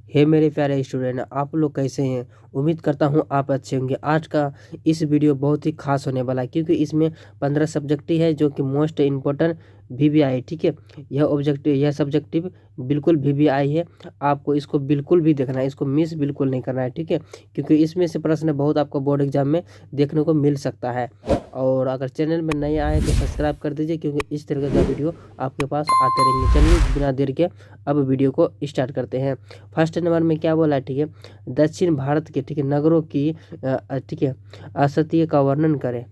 हे मेरे प्यारे स्टूडेंट, आप लोग कैसे हैं। उम्मीद करता हूं आप अच्छे होंगे। आज का इस वीडियो बहुत ही खास होने वाला है क्योंकि इसमें 15 सब्जेक्टिव है जो कि मोस्ट इम्पोर्टेंट वीवीआई, ठीक है। यह सब्जेक्टिव बिल्कुल वीवीआई है। आपको इसको बिल्कुल भी देखना है, इसको मिस बिल्कुल नहीं करना है, ठीक है। क्योंकि इसमें से प्रश्न बहुत आपको बोर्ड एग्जाम में देखने को मिल सकता है। और अगर चैनल में नए आए तो सब्सक्राइब कर दीजिए क्योंकि इस तरह का वीडियो आपके पास आते रहेंगे। चलिए बिना देर के अब वीडियो को स्टार्ट करते हैं। फर्स्ट नंबर में क्या बोला है, ठीक है। दक्षिण भारत के, ठीक है, नगरों की ठीक है, असत्य का वर्णन करें,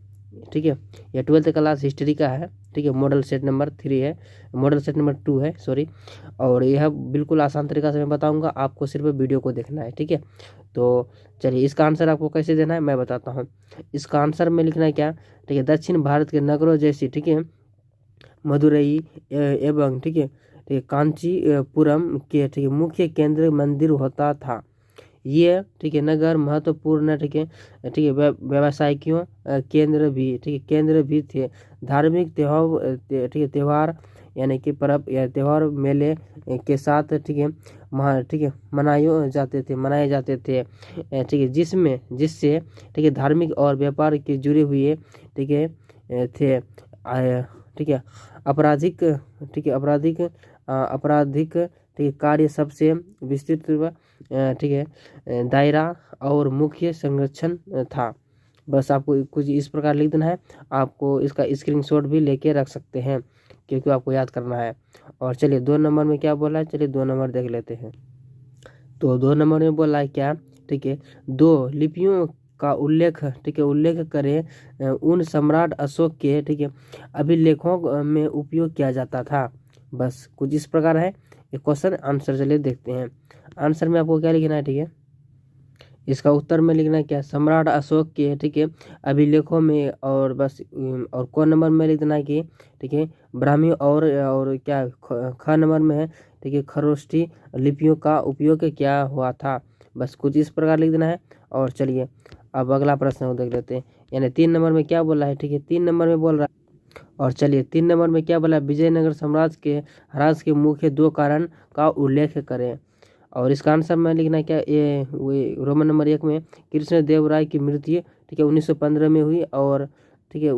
ठीक है। यह 12th क्लास हिस्ट्री का है, ठीक है। मॉडल सेट नंबर 3 है, मॉडल सेट नंबर 2 है, सॉरी। और यह बिल्कुल आसान तरीका से मैं बताऊंगा, आपको सिर्फ वीडियो को देखना है, ठीक है। तो चलिए इसका आंसर आपको कैसे देना है मैं बताता हूँ। इसका आंसर में लिखना है क्या, ठीक है। दक्षिण भारत के नगरों जैसी, ठीक है, मदुरई एवं, ठीक है, कांचीपुरम के, ठीक है, मुख्य केंद्र मंदिर होता था। ये, ठीक है, नगर महत्वपूर्ण, ठीक है, ठीक है, व्यवसायियों केंद्र भी, ठीक है, केंद्र भी थे। धार्मिक त्योहार, ठीक है, त्योहार यानी कि पर्व या त्योहार मेले के साथ, ठीक है, ठीक है, मनाए जाते थे, ठीक है, जिससे, ठीक है, धार्मिक और व्यापार के जुड़े हुए, ठीक है, थे। ठीक है, आपराधिक, ठीक है, आपराधिक, ठीक है, कार्य सबसे विस्तृत, ठीक है, दायरा और मुख्य संरक्षण था। बस आपको कुछ इस प्रकार लिख देना है। आपको इसका स्क्रीनशॉट भी लेके रख सकते हैं क्योंकि आपको याद करना है। और चलिए 2 नंबर में क्या बोला है, चलिए 2 नंबर देख लेते हैं। तो 2 नंबर में बोला है क्या, ठीक है, 2 लिपियों का उल्लेख, ठीक है, उल्लेख करें उन सम्राट अशोक के, ठीक है, अभिलेखों में उपयोग किया जाता था। बस कुछ इस प्रकार है ये क्वेश्चन आंसर। चलिए देखते हैं आंसर में आपको क्या लिखना है, ठीक है। इसका उत्तर में लिखना है क्या, सम्राट अशोक के, ठीक है, अभिलेखों में। और बस और कौन नंबर में लिखना है कि, ठीक है, ब्राह्मी और क्या ख नंबर में है, ठीक है, खरोष्ठी लिपियों का उपयोग क्या हुआ था। बस कुछ इस प्रकार लिख देना है। और चलिए अब अगला प्रश्न को देख लेते हैं। यानी 3 नंबर में क्या बोला है, ठीक है, 3 नंबर में बोल रहा है। और चलिए 3 नंबर में क्या बोला है, विजयनगर साम्राज्य के ह्रास के मुख्य 2 कारण का उल्लेख करें। और इसका आंसर में लिखना है क्या, ये रोमन नंबर 1 में कृष्ण देव राय की मृत्यु, ठीक है, 1915 में हुई। और ठीक है,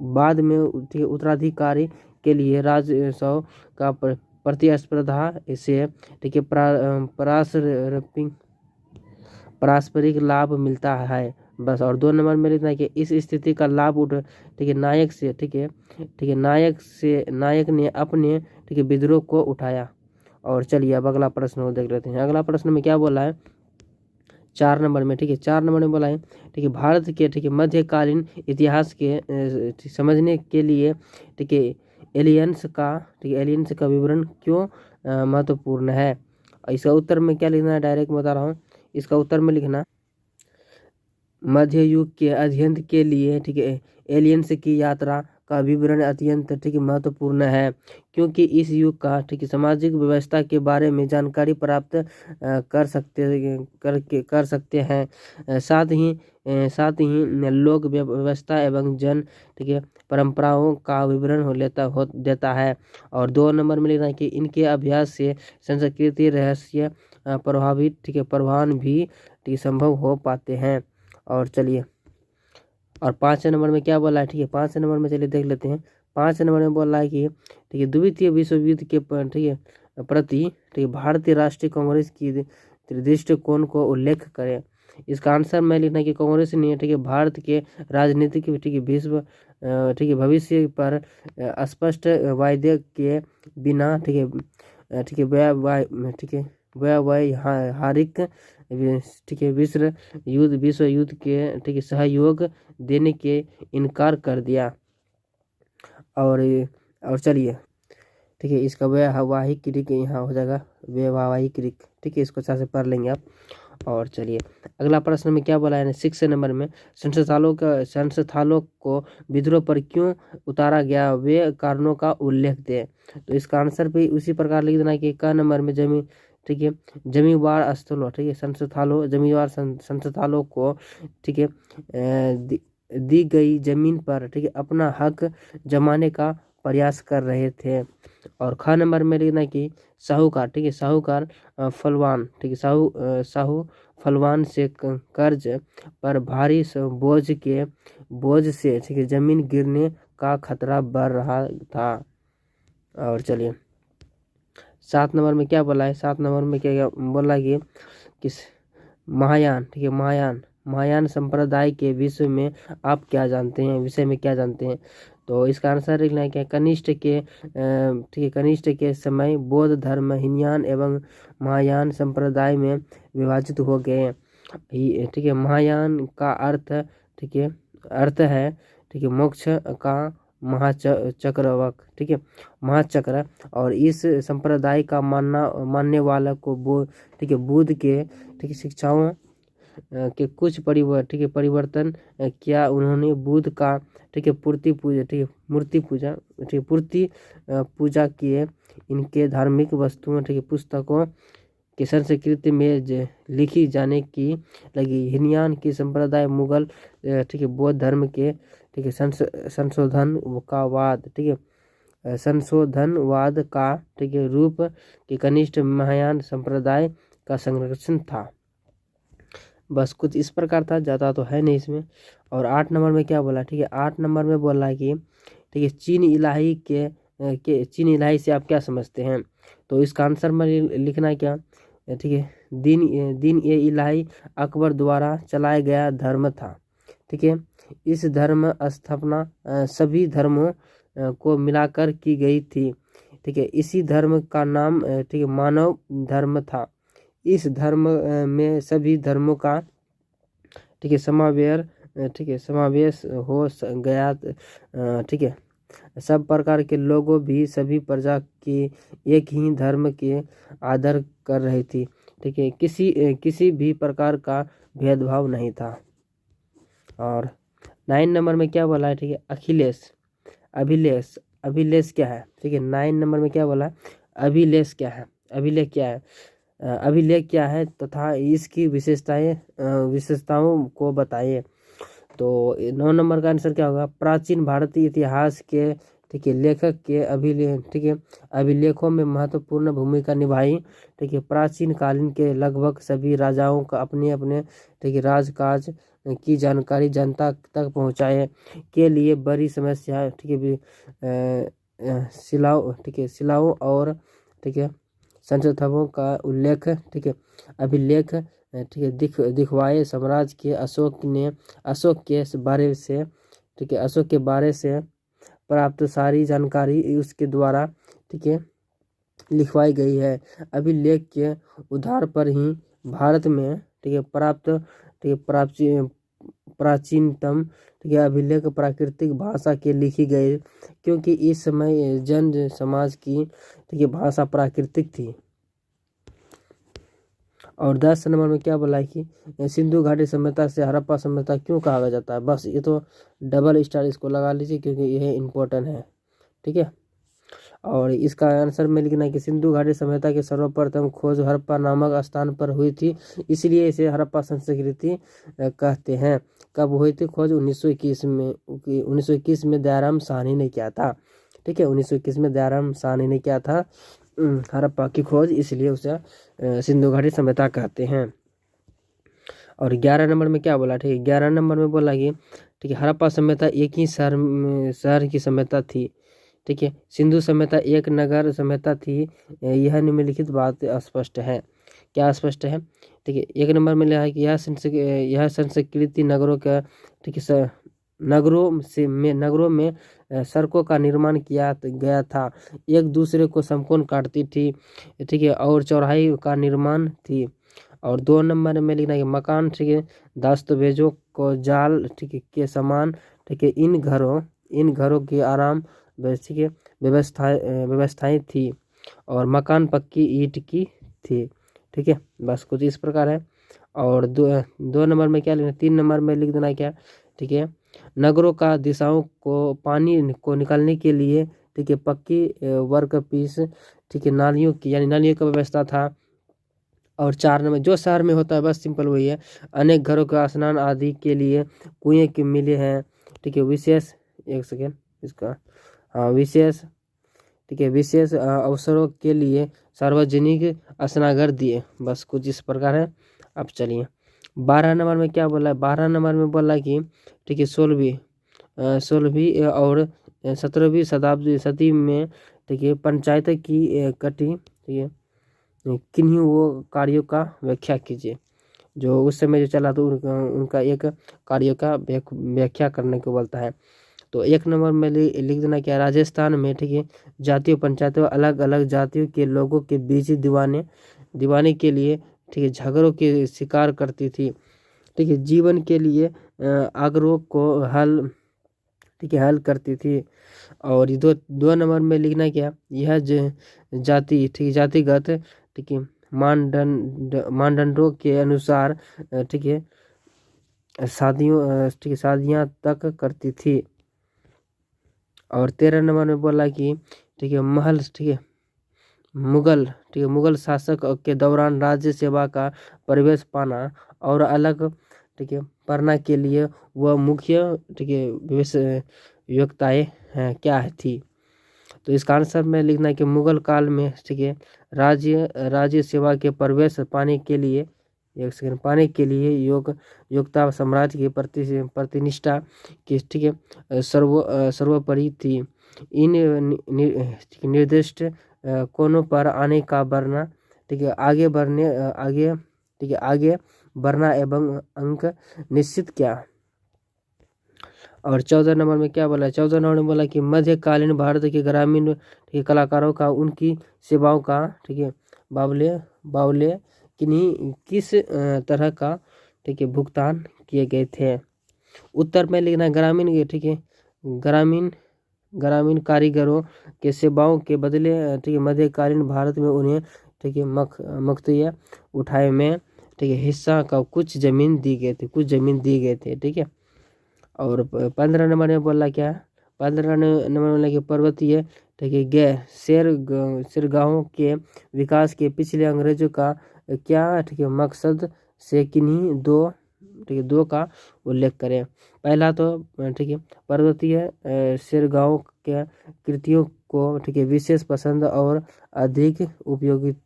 बाद में, ठीक है, उत्तराधिकारी के लिए राजस्व का प्रतिस्पर्धा से, ठीक है, पारस्परिक लाभ मिलता है। बस। और 2 नंबर में लिखना है कि इस स्थिति का लाभ ठीक है, नायक से, ठीक है, ठीक है, नायक ने अपने, ठीक है, विद्रोह को उठाया। और चलिए अब अगला प्रश्न को देख लेते हैं। अगला प्रश्न में क्या बोला है, 4 नंबर में, ठीक है, 4 नंबर में बोला है, ठीक है, भारत के, ठीक है, मध्यकालीन इतिहास के समझने के लिए, ठीक है, एलियंस का विवरण क्यों महत्वपूर्ण है। इसका उत्तर में क्या लिखना है, डायरेक्ट बता रहा हूँ। इसका उत्तर में लिखना, मध्य युग के अध्ययन के लिए, ठीक है, एलियंस की यात्रा का विवरण अत्यंत, ठीक है, महत्वपूर्ण है क्योंकि इस युग का, ठीक है, सामाजिक व्यवस्था के बारे में जानकारी प्राप्त कर सकते हैं। साथ ही लोक व्यवस्था एवं ठीक है, परंपराओं का विवरण देता है। और 2 नंबर में लिखना है कि इनके अभ्यास से संस्कृति रहस्य प्रभावित, ठीक है, प्रभाव भी, ठीक है, संभव हो पाते हैं। और चलिए और 5 नंबर में क्या बोला है, ठीक है, 5 नंबर में चलिए देख लेते हैं। 5 नंबर में बोला है कि, ठीक है, द्वितीय विश्व युद्ध के ठीक है, प्रति, ठीक है, भारतीय राष्ट्रीय कांग्रेस की दृष्टिकोण को उल्लेख करें। इसका आंसर में लिखना है कि कांग्रेस ने, ठीक है, भारत के राजनीतिक, ठीक है, ठीक है, भविष्य पर स्पष्ट वायदे के बिना, ठीक है, ठीक है, ठीक है, व्यावहारिक, ठीक है, विश्व युद्ध के, ठीक है, सहयोग देने के इनकार कर दिया। और चलिए, ठीक है, इसका वैवाहिक क्रिक यहाँ हो जाएगा, वैवाहिक क्रिक, ठीक है, इसको अच्छा से पढ़ लेंगे आप। और चलिए अगला प्रश्न में क्या बोला है, 6 नंबर में संस्थालों को विद्रोह पर क्यों उतारा गया, वे कारणों का उल्लेख दें। तो इसका आंसर भी उसी प्रकार लिख देना कि क नंबर में ठीक है, जमींदार स्थलों, ठीक है, जमींदार संस्थालों को, ठीक है, दी गई जमीन पर, ठीक है, अपना हक जमाने का प्रयास कर रहे थे। और ख नंबर में लिखना है कि साहूकार, ठीक है, साहूकार फलवान, ठीक है, साहू फलवान से कर्ज पर भारी बोझ से, ठीक है, जमीन गिरने का खतरा बढ़ रहा था। और चलिए 7 नंबर में क्या बोला है, 7 नंबर में क्या बोला है कि किस महायान, ठीक है, महायान संप्रदाय के विषय में आप क्या जानते हैं, तो इसका आंसर लिखना है क्या, कनिष्ठ के ठीक है, कनिष्ठ के समय बौद्ध धर्म हीनयान एवं महायान संप्रदाय में विभाजित हो गए। ठीक है, महायान का अर्थ, ठीक है, ठीक है, मोक्ष का महाचक्रवक, ठीक है, महाचक्र। और इस संप्रदाय का मानने वाला को ठीक है, बुद्ध के, ठीक है, शिक्षाओं के कुछ परिवर्तन किया उन्होंने। बुद्ध का, ठीक है, मूर्ति पूजा किए। इनके धार्मिक वस्तुओं, ठीक है, पुस्तकों के संस्कृत में लिखी जाने की लगी। हीनयान की संप्रदाय मुगल, ठीक है, बौद्ध धर्म के, ठीक है, संशोधनवाद, ठीक है, संशोधनवाद का, ठीक है, रूप के कनिष्ठ महायान संप्रदाय का संरक्षण था। बस कुछ इस प्रकार था, ज़्यादा तो है नहीं इसमें। और 8 नंबर में क्या बोला, ठीक है, 8 नंबर में बोला कि, ठीक है, चीन इलाही से आप क्या समझते हैं, तो इसका आंसर में लिखना है क्या, ठीक है, दीन ए इलाही अकबर द्वारा चलाया गया धर्म था। ठीक है, इस धर्म स्थापना सभी धर्मों को मिलाकर की गई थी। ठीक है, इसी धर्म का नाम, ठीक है, मानव धर्म था। इस धर्म में सभी धर्मों का, ठीक है, समावेश हो गया। ठीक है, सब प्रकार के लोगों भी सभी प्रजा की एक ही धर्म के आदर कर रही थी। ठीक है, किसी भी प्रकार का भेदभाव नहीं था। और 9 नंबर में क्या बोला है, ठीक है, अभिलेष क्या है। ठीक है, 9 नंबर में क्या बोला, अभिलेख क्या है तथा इसकी विशेषताओं को बताइए। तो 9 नंबर का आंसर क्या होगा, प्राचीन भारतीय इतिहास के, ठीक है, लेखक के अभिलेखों में महत्वपूर्ण भूमिका निभाई। ठीक है, प्राचीन कालीन के लगभग सभी राजाओं का अपने, ठीक है, राजकाज की जानकारी जनता तक पहुंचाए के लिए बड़ी समस्या, ठीक है, शिलाओं और, ठीक है, संस्थाओं का उल्लेख, ठीक है, अभिलेख, ठीक है, दिखवाए। साम्राज्य के अशोक के बारे से प्राप्त सारी जानकारी उसके द्वारा, ठीक है, लिखवाई गई है। अभिलेख के आधार पर ही भारत में, ठीक है, प्राचीनतम, ठीक है, अभिलेख प्राकृतिक भाषा के लिखी गई, क्योंकि इस समय जन समाज की, ठीक है, भाषा प्राकृतिक थी। और 10 नंबर में क्या बोला है कि सिंधु घाटी सभ्यता से हड़प्पा सभ्यता क्यों कहा जाता है। बस ये तो डबल स्टार इसको लगा लीजिए, क्योंकि यह इम्पोर्टेंट है। ठीक है, और इसका आंसर में लिखना है कि सिंधु घाटी सभ्यता की सर्वप्रथम खोज हड़प्पा नामक स्थान पर हुई थी, इसलिए इसे हड़प्पा संस्कृति कहते हैं। कब हुई थी खोज, 1921 में दयाराम साहनी ने किया था। ठीक है, 1921 में दयाराम साहनी ने किया था हड़प्पा की खोज, इसलिए उसे सिंधु घाटी सभ्यता कहते हैं। और 11 नंबर में क्या बोला, ठीक है, 11 नंबर में बोला कि, ठीक है, हड़प्पा सभ्यता एक ही शहर की सभ्यता थी। ठीक है, सिंधु सभ्यता एक नगर सभ्यता थी। यह निम्नलिखित बात स्पष्ट है। क्या स्पष्ट है, ठीक है, 1 नंबर में लिखा है कि यह संस्कृति नगरों का, ठीक है, नगरों में सड़कों का निर्माण किया गया था, एक दूसरे को समकोण काटती थी। ठीक है, और चौराहे का निर्माण थी। और 2 नंबर में लिखना है कि मकान, ठीक है, दस्तावेजों को जाल, ठीक है, के समान, ठीक है, इन घरों की आराम, ठीक है, व्यवस्थाएं थी, और मकान पक्की ईंट की थी। ठीक है, बस कुछ इस प्रकार है। और 2 नंबर में क्या लिखना, 3 नंबर में लिख देना क्या, ठीक है, नगरों का दिशाओं को पानी को निकालने के लिए, ठीक है, पक्की वर्कपीस, ठीक है, नालियों का व्यवस्था था। और 4 नंबर जो शहर में होता है, बस सिंपल वही है, अनेक घरों का स्नान आदि के लिए कुएं के मिले हैं। ठीक है, विशेष, एक सेकेंड इसका, हाँ विशेष, ठीक है, विशेष अवसरों के लिए सार्वजनिक स्नानघर दिए। बस कुछ इस प्रकार है। अब चलिए 12 नंबर में क्या बोला है, 12 नंबर में बोला कि ठीक है 16वीं और 17वीं सदी में ठीक है पंचायत की कटी, ठीक है, किन्हीं वो कार्यों का व्याख्या कीजिए। जो उस समय जो चला तो उनका एक कार्यों का व्याख्या करने को बोलता है। तो 1 नंबर में लिख देना क्या, राजस्थान में ठीक है जातीय पंचायतों अलग अलग जातियों के लोगों के बीच दीवाने के लिए ठीक है झगड़ों के शिकार करती थी। ठीक है जीवन के लिए आग्रह को हल, ठीक है, हल करती थी। और ये 2 नंबर में लिखना क्या, यह जाति, ठीक है, जातिगत, ठीक है, मानदंडों के अनुसार ठीक है ठीक है शादियाँ तक करती थी। और 13 नंबर में बोला कि ठीक है महल, ठीक है मुगल, ठीक है मुगल शासक के दौरान राज्य सेवा का प्रवेश पाना और अलग, ठीक है पढ़ना के लिए वह मुख्य, ठीक है योग्यताएं क्या थी। तो इसका आंसर में लिखना है कि मुगल काल में ठीक है राज्य सेवा के प्रवेश पाने के लिए, एक सेकंड, पाने के लिए योग्यता साम्राज्य की प्रतिनिष्ठा की, ठीक है सर्वोपरि थी। इन निर्दिष्ट कोनों पर आने का बढ़ना, ठीक है आगे बढ़ना एवं अंक निश्चित किया। और 14 नंबर में क्या बोला, 14 नंबर में बोला कि मध्यकालीन भारत के ग्रामीण कलाकारों का उनकी सेवाओं का, ठीक है बावले किस तरह का, ठीक है भुगतान किए गए थे। उत्तर में लिखना ग्रामीण, ठीक है ग्रामीण कारीगरों के सेवाओं के बदले, ठीक है मध्यकालीन भारत में उन्हें, ठीक है मख्तिया उठाए में, ठीक है हिस्सा का कुछ जमीन दी गए थे, ठीक है। और 15 नंबर में बोला क्या, 15 नंबर में बोला कि पर्वतीय, ठीक है शेरगाहों के विकास के पिछले अंग्रेजों का क्या, ठीक है मकसद से किन्हीं दो का उल्लेख करें। पहला तो ठीक है पर्वतीय शेरगाहों के कृतियों को, ठीक है विशेष पसंद और अधिक उपयोगित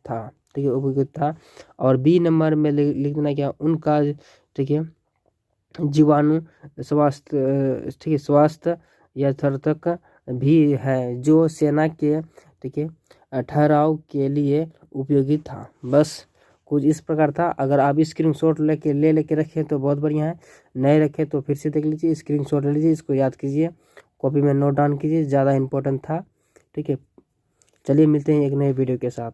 था। और बी नंबर में लिख देना क्या, उनका, ठीक है जीवाणु स्वास्थ्य, ठीक है स्वास्थ्य यथार्थक भी है जो सेना के, ठीक है ठहराव के लिए उपयोगी था। बस कुछ इस प्रकार था। अगर आप स्क्रीनशॉट लेके रखें तो बहुत बढ़िया है, नहीं रखें तो फिर से देख लीजिए, स्क्रीनशॉट ले लीजिए, इसको याद कीजिए, कॉपी में नोट डाउन कीजिए, ज़्यादा इम्पोर्टेंट था। ठीक है चलिए मिलते हैं एक नए वीडियो के साथ।